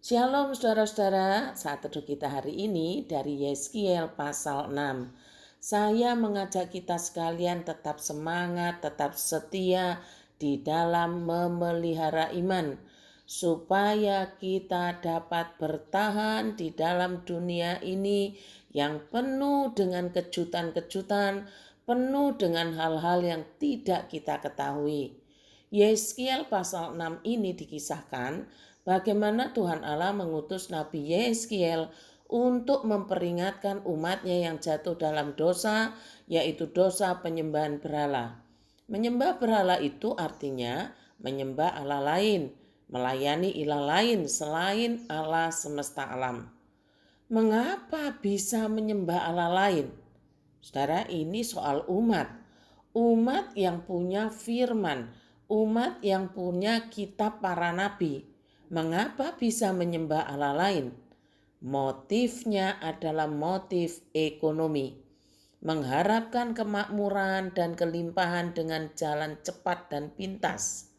Shalom saudara-saudara, saat teduh kita hari ini dari Yeskiel pasal 6. Saya mengajak kita sekalian tetap semangat, tetap setia di dalam memelihara iman, supaya kita dapat bertahan di dalam dunia ini yang penuh dengan kejutan-kejutan, penuh dengan hal-hal yang tidak kita ketahui. Yeskiel pasal 6 ini dikisahkan bagaimana Tuhan Allah mengutus Nabi Yeskiel untuk memperingatkan umatnya yang jatuh dalam dosa, yaitu dosa penyembahan berhala. Menyembah berhala itu artinya menyembah Allah lain, melayani ilah lain selain Allah semesta alam. Mengapa bisa menyembah Allah lain? Saudara, ini soal umat. Umat yang punya firman, umat yang punya kitab para nabi. Mengapa bisa menyembah Allah lain? Motifnya adalah motif ekonomi. Mengharapkan kemakmuran dan kelimpahan dengan jalan cepat dan pintas.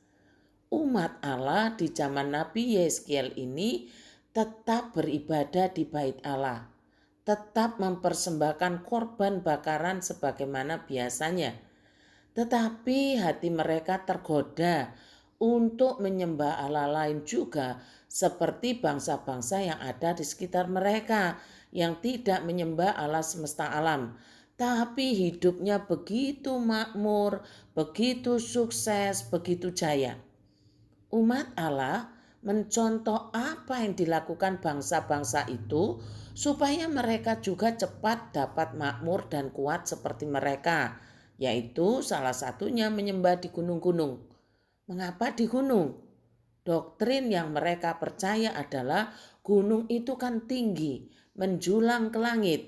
Umat Allah di zaman Nabi Yeskiel ini tetap beribadah di bait Allah, tetap mempersembahkan korban bakaran sebagaimana biasanya. Tetapi hati mereka tergoda untuk menyembah Allah lain juga, seperti bangsa-bangsa yang ada di sekitar mereka yang tidak menyembah Allah semesta alam, tapi hidupnya begitu makmur, begitu sukses, begitu jaya. Umat Allah mencontoh apa yang dilakukan bangsa-bangsa itu supaya mereka juga cepat dapat makmur dan kuat seperti mereka, yaitu salah satunya menyembah di gunung-gunung. Mengapa di gunung? Doktrin yang mereka percaya adalah gunung itu kan tinggi, menjulang ke langit.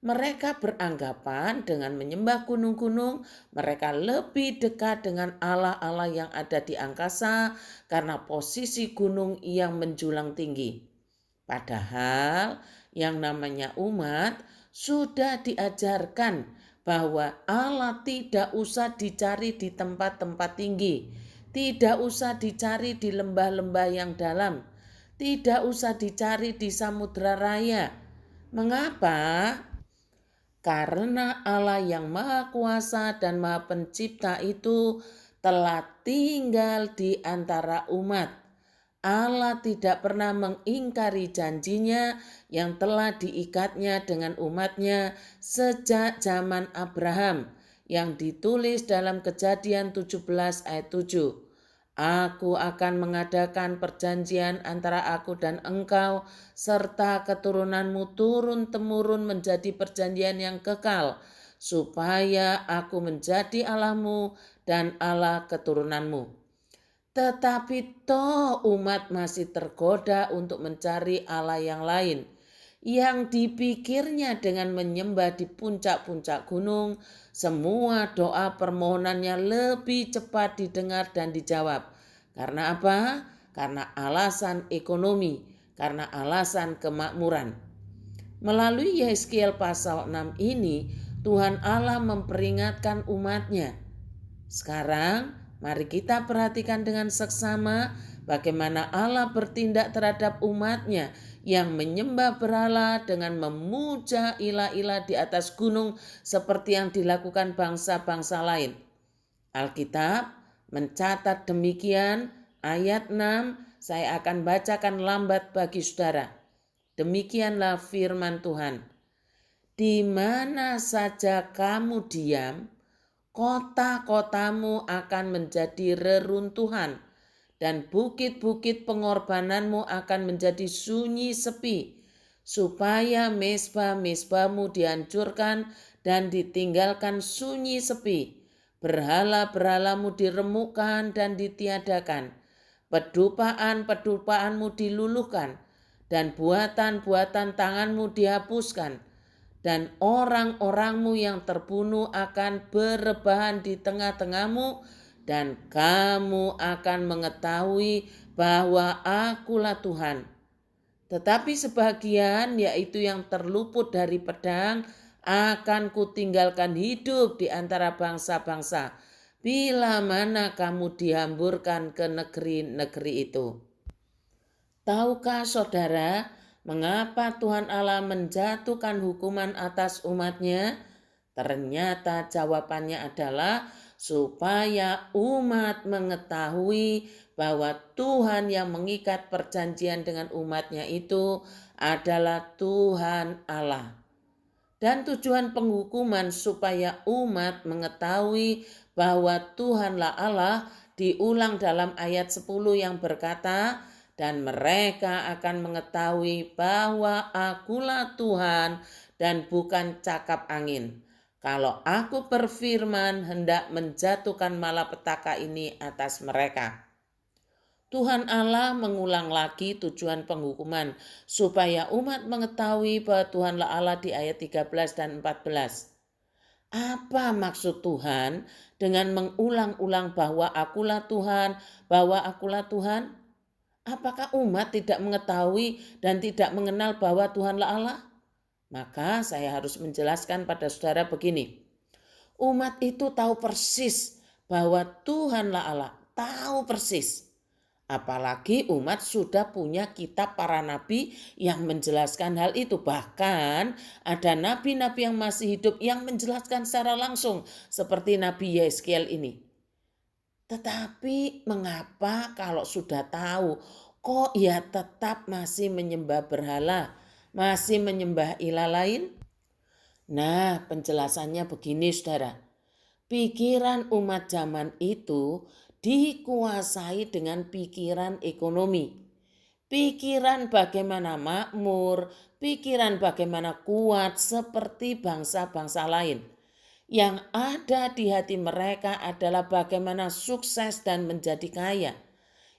Mereka beranggapan dengan menyembah gunung-gunung, mereka lebih dekat dengan Allah-Allah yang ada di angkasa karena posisi gunung yang menjulang tinggi. Padahal yang namanya umat sudah diajarkan bahwa Allah tidak usah dicari di tempat-tempat tinggi, tidak usah dicari di lembah-lembah yang dalam, tidak usah dicari di samudra raya. Mengapa? Karena Allah yang Maha Kuasa dan Maha Pencipta itu telah tinggal di antara umat. Allah tidak pernah mengingkari janjinya yang telah diikatnya dengan umatnya sejak zaman Abraham yang ditulis dalam Kejadian 17 ayat 7. Aku akan mengadakan perjanjian antara aku dan engkau serta keturunanmu turun-temurun menjadi perjanjian yang kekal, supaya aku menjadi Allahmu dan Allah keturunanmu. Tetapi toh umat masih tergoda untuk mencari Allah yang lain, yang dipikirnya dengan menyembah di puncak-puncak gunung, semua doa permohonannya lebih cepat didengar dan dijawab. Karena apa? Karena alasan ekonomi, karena alasan kemakmuran. Melalui Yeskiel pasal 6 ini, Tuhan Allah memperingatkan umatnya. Sekarang mari kita perhatikan dengan seksama bagaimana Allah bertindak terhadap umatnya yang menyembah berhala dengan memuja ilah-ilah di atas gunung seperti yang dilakukan bangsa-bangsa lain. Alkitab mencatat demikian. Ayat 6 saya akan bacakan lambat bagi saudara. Demikianlah firman Tuhan. Di mana saja kamu diam, kota-kotamu akan menjadi reruntuhan dan bukit-bukit pengorbananmu akan menjadi sunyi sepi, supaya mezbah-mezbahmu dihancurkan dan ditinggalkan sunyi sepi. Berhala-berhalamu diremukkan dan ditiadakan. Pedupaan-pedupaanmu diluluhkan dan buatan-buatan tanganmu dihapuskan. Dan orang-orangmu yang terbunuh akan berebahan di tengah-tengahmu, dan kamu akan mengetahui bahwa akulah Tuhan. Tetapi sebagian, yaitu yang terluput dari pedang, akan kutinggalkan hidup di antara bangsa-bangsa, bila mana kamu dihamburkan ke negeri-negeri itu. Tahukah saudara mengapa Tuhan Allah menjatuhkan hukuman atas umatnya? Ternyata jawabannya adalah supaya umat mengetahui bahwa Tuhan yang mengikat perjanjian dengan umatnya itu adalah Tuhan Allah. Dan tujuan penghukuman supaya umat mengetahui bahwa Tuhanlah Allah diulang dalam ayat 10 yang berkata, dan mereka akan mengetahui bahwa akulah Tuhan dan bukan cakap angin. Kalau aku berfirman hendak menjatuhkan malapetaka ini atas mereka. Tuhan Allah mengulang lagi tujuan penghukuman supaya umat mengetahui bahwa Tuhanlah Allah di ayat 13 dan 14. Apa maksud Tuhan dengan mengulang-ulang bahwa akulah Tuhan, bahwa akulah Tuhan? Apakah umat tidak mengetahui dan tidak mengenal bahwa Tuhanlah Allah? Maka saya harus menjelaskan pada saudara begini. Umat itu tahu persis bahwa Tuhanlah Allah, tahu persis. Apalagi umat sudah punya kitab para nabi yang menjelaskan hal itu. Bahkan ada nabi-nabi yang masih hidup yang menjelaskan secara langsung seperti Nabi Yeskiel ini. Tetapi mengapa kalau sudah tahu kok ia tetap masih menyembah berhala, masih menyembah ilah lain? Nah, penjelasannya begini saudara. Pikiran umat zaman itu dikuasai dengan pikiran ekonomi. Pikiran bagaimana makmur, pikiran bagaimana kuat seperti bangsa-bangsa lain. Yang ada di hati mereka adalah bagaimana sukses dan menjadi kaya.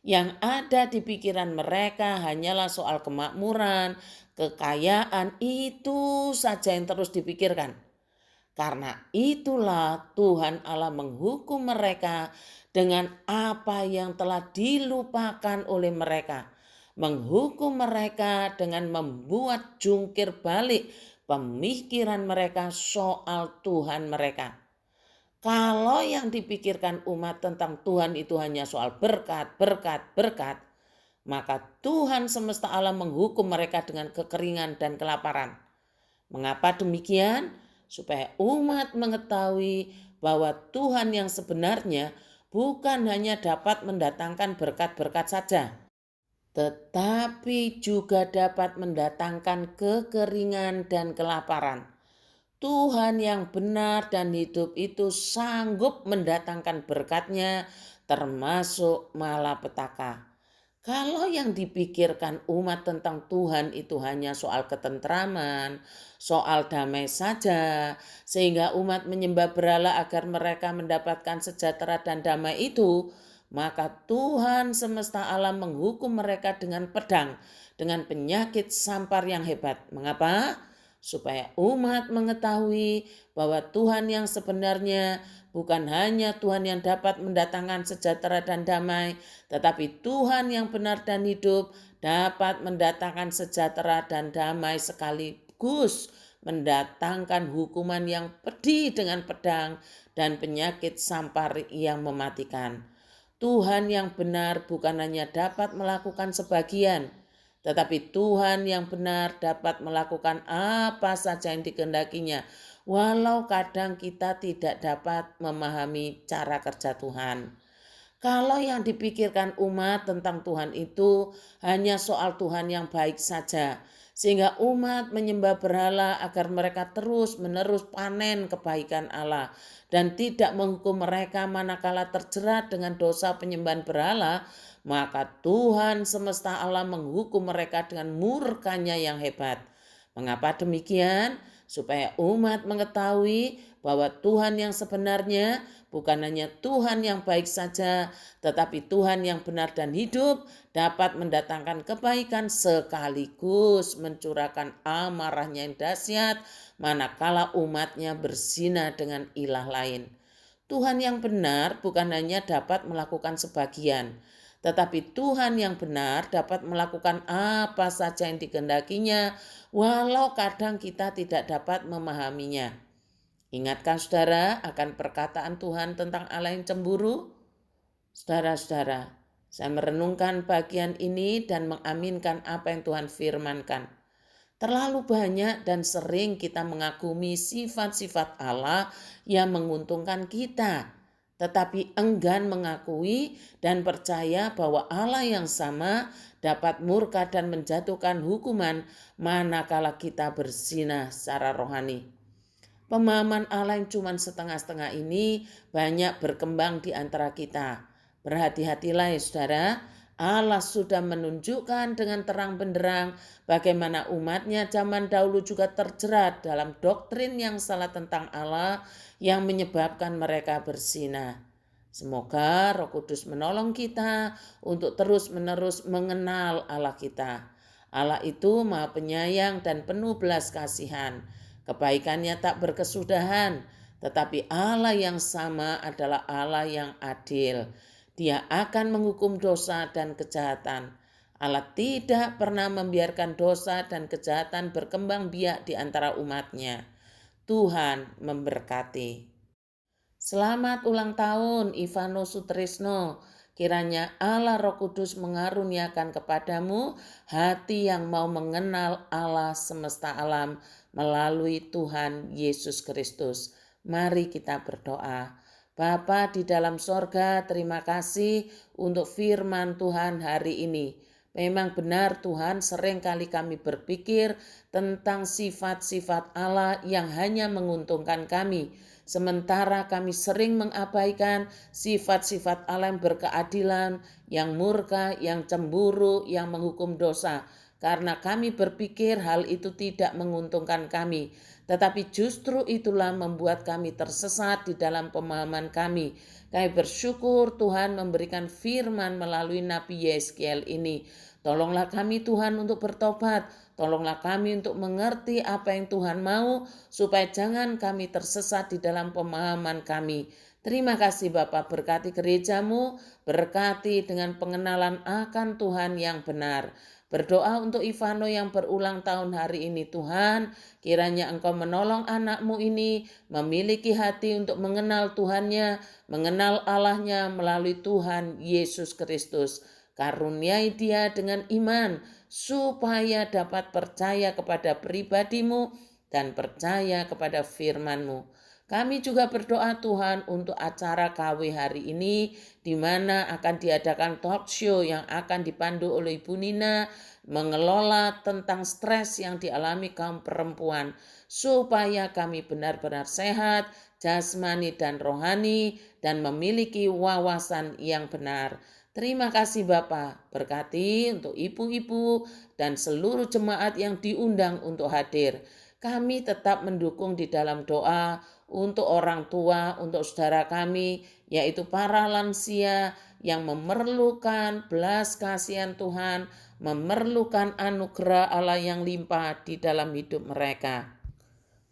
Yang ada di pikiran mereka hanyalah soal kemakmuran, kekayaan, itu saja yang terus dipikirkan. Karena itulah Tuhan Allah menghukum mereka dengan apa yang telah dilupakan oleh mereka. Menghukum mereka dengan membuat jungkir balik pemikiran mereka soal Tuhan mereka. Kalau yang dipikirkan umat tentang Tuhan itu hanya soal berkat, berkat, berkat, maka Tuhan semesta alam menghukum mereka dengan kekeringan dan kelaparan. Mengapa demikian? Supaya umat mengetahui bahwa Tuhan yang sebenarnya bukan hanya dapat mendatangkan berkat-berkat saja, tetapi juga dapat mendatangkan kekeringan dan kelaparan. Tuhan yang benar dan hidup itu sanggup mendatangkan berkatnya termasuk malapetaka. Kalau yang dipikirkan umat tentang Tuhan itu hanya soal ketentraman, soal damai saja, sehingga umat menyembah berhala agar mereka mendapatkan sejahtera dan damai itu, maka Tuhan semesta alam menghukum mereka dengan pedang, dengan penyakit sampar yang hebat. Mengapa? Supaya umat mengetahui bahwa Tuhan yang sebenarnya bukan hanya Tuhan yang dapat mendatangkan sejahtera dan damai, tetapi Tuhan yang benar dan hidup dapat mendatangkan sejahtera dan damai sekaligus mendatangkan hukuman yang pedih dengan pedang dan penyakit sampar yang mematikan. Tuhan yang benar bukan hanya dapat melakukan sebagian, tetapi Tuhan yang benar dapat melakukan apa saja yang dikehendakinya, walau kadang kita tidak dapat memahami cara kerja Tuhan. Kalau yang dipikirkan umat tentang Tuhan itu hanya soal Tuhan yang baik saja, sehingga umat menyembah berhala agar mereka terus-menerus panen kebaikan Allah dan tidak menghukum mereka manakala terjerat dengan dosa penyembahan berhala, maka Tuhan semesta alam menghukum mereka dengan murkanya yang hebat. Mengapa demikian? Supaya umat mengetahui bahwa Tuhan yang sebenarnya bukan hanya Tuhan yang baik saja, tetapi Tuhan yang benar dan hidup dapat mendatangkan kebaikan sekaligus mencurahkan amarahnya yang dahsyat manakala umatnya berzina dengan ilah lain. Tuhan yang benar bukan hanya dapat melakukan sebagian, tetapi Tuhan yang benar dapat melakukan apa saja yang dikehendakinya, walau kadang kita tidak dapat memahaminya. Ingatkah saudara akan perkataan Tuhan tentang Allah yang cemburu? Saudara-saudara, Saya merenungkan bagian ini dan mengaminkan apa yang Tuhan firmankan. Terlalu banyak dan sering kita mengagumi sifat-sifat Allah yang menguntungkan kita, tetapi enggan mengakui dan percaya bahwa Allah yang sama dapat murka dan menjatuhkan hukuman manakala kita berzinah secara rohani. Pemahaman Allah yang cuma setengah-setengah ini banyak berkembang di antara kita. Berhati-hatilah ya saudara, Allah sudah menunjukkan dengan terang benderang bagaimana umatnya zaman dahulu juga terjerat dalam doktrin yang salah tentang Allah yang menyebabkan mereka berzinah. Semoga Roh Kudus menolong kita untuk terus-menerus mengenal Allah kita. Allah itu Maha Penyayang dan penuh belas kasihan. Kebaikannya tak berkesudahan, tetapi Allah yang sama adalah Allah yang adil. Dia akan menghukum dosa dan kejahatan. Allah tidak pernah membiarkan dosa dan kejahatan berkembang biak di antara umatnya. Tuhan memberkati. Selamat ulang tahun Ivano Sutrisno. Kiranya Allah Roh Kudus mengaruniakan kepadamu hati yang mau mengenal Allah semesta alam melalui Tuhan Yesus Kristus. Mari kita berdoa. Bapa di dalam sorga, terima kasih untuk firman Tuhan hari ini. Memang benar Tuhan, seringkali kami berpikir tentang sifat-sifat Allah yang hanya menguntungkan kami. Sementara kami sering mengabaikan sifat-sifat Allah yang berkeadilan, yang murka, yang cemburu, yang menghukum dosa. Karena kami berpikir hal itu tidak menguntungkan kami. Tetapi justru itulah membuat kami tersesat di dalam pemahaman kami. Kami bersyukur Tuhan memberikan firman melalui Nabi Yeskiel ini. Tolonglah kami Tuhan untuk bertobat. Tolonglah kami untuk mengerti apa yang Tuhan mau supaya jangan kami tersesat di dalam pemahaman kami. Terima kasih Bapa, berkati gerejamu, berkati dengan pengenalan akan Tuhan yang benar. Berdoa untuk Ivano yang berulang tahun hari ini Tuhan, kiranya Engkau menolong anakmu ini memiliki hati untuk mengenal Tuhannya, mengenal Allahnya melalui Tuhan Yesus Kristus. Karuniai dia dengan iman supaya dapat percaya kepada pribadimu dan percaya kepada firman-Mu. Kami juga berdoa Tuhan untuk acara KW hari ini di mana akan diadakan talk show yang akan dipandu oleh Ibu Nina mengelola tentang stres yang dialami kaum perempuan supaya kami benar-benar sehat, jasmani dan rohani dan memiliki wawasan yang benar. Terima kasih Bapak, berkati untuk ibu-ibu dan seluruh jemaat yang diundang untuk hadir. Kami tetap mendukung di dalam doa untuk orang tua, untuk saudara kami, yaitu para lansia yang memerlukan belas kasihan Tuhan, memerlukan anugerah Allah yang limpah di dalam hidup mereka.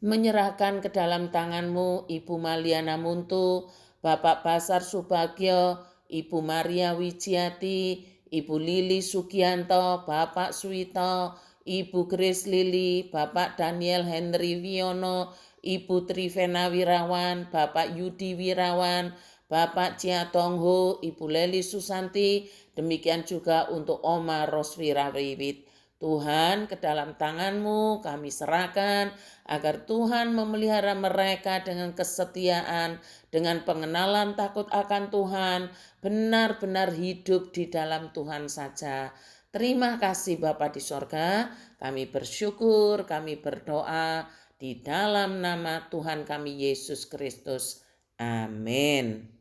Menyerahkan ke dalam tangan-Mu Ibu Maliana Muntu, Bapak Basar Subagio, Ibu Maria Wijiati, Ibu Lili Sugianto, Bapak Suwito, Ibu Grace Lili, Bapak Daniel Henry Wiono, Ibu Trivena Wirawan, Bapak Yudi Wirawan, Bapak Cia Tongho, Ibu Leli Susanti, demikian juga untuk Oma Roswira Wiwit. Tuhan, ke dalam tangan-Mu kami serahkan agar Tuhan memelihara mereka dengan kesetiaan, dengan pengenalan takut akan Tuhan, benar-benar hidup di dalam Tuhan saja. Terima kasih Bapa di sorga, kami bersyukur, kami berdoa di dalam nama Tuhan kami Yesus Kristus. Amin.